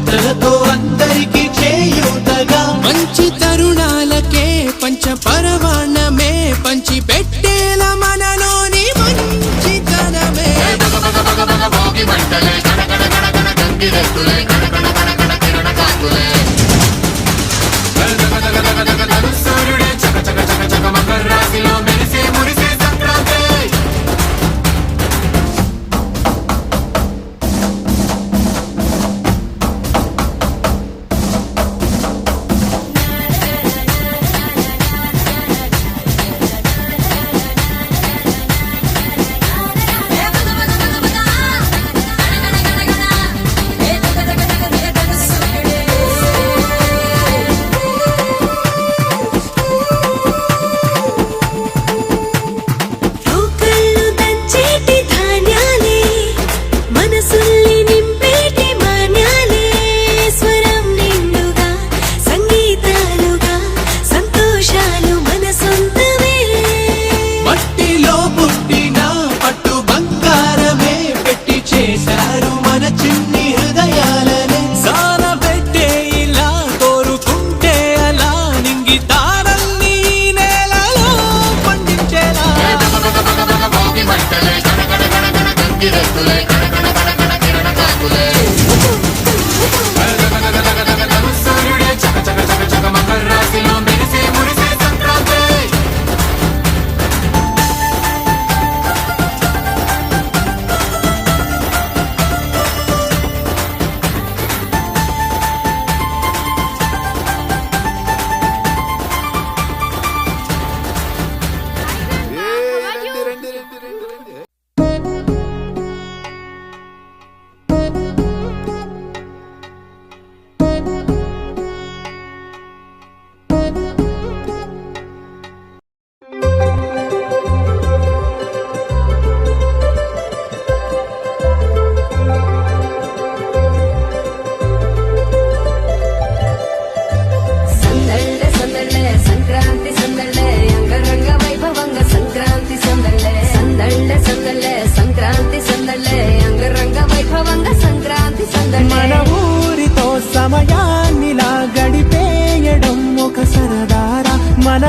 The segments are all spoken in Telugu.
పాత్రలతో అందరికీ చేయూతగా మంచి తరుణాలకే పంచ పరవాణమే పంచి పెట్టేల మనలోని మంచితనమే సూర్యుడే చక చక చక చక మకర రాశిలో మెరిసే మురిసే సంక్రాంతి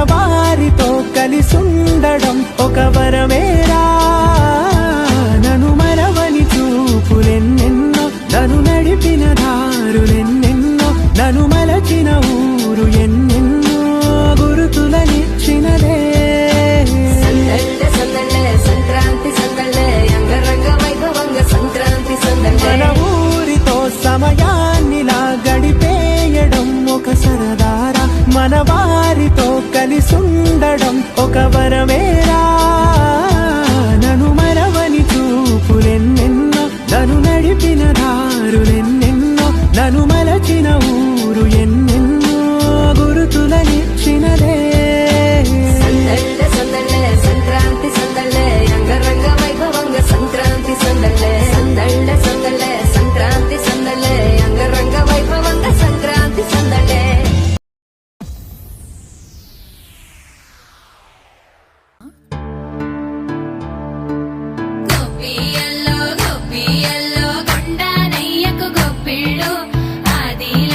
వారితో కలిసుండడం ఒక వరమేరా నన్ను మరవని చూపులెన్నెన్నో నన్ను నడిపిన దారులెన్నెన్నో నన్ను మలచిన ఊరు ఎన్నెన్నో గురుతులనిచ్చినదే సంక్రాంతి సందళ్ళే అంగరంగ వైభవంగ సంక్రాంతి సందళ్ళే మన ఊరితో సమయాన్నిలా గడిపేయడం ఒక సరదారా మన వారితో కలిసుండడం ఒక వరమేరా నన్ను మరవని చూపులెన్నెన్నో నన్ను నడిపిన దారులెన్నెన్నో నన్ను మలచిన ఊరు ఎన్నెన్నో గురుతులనిచ్చినదే సందళ్ళే సంక్రాంతి సందళ్ళే అంగరంగ వైభవంగ సంక్రాంతి సందళ్ళే సందళ్ళే సంక్రాంతి సందళ్ళే అంగరంగ వైభవంగ సంక్రాంతి సందళ్ళే గొప్పియల్లో గొండానయ్యకు గొప్పిళ్ళు ఆదిల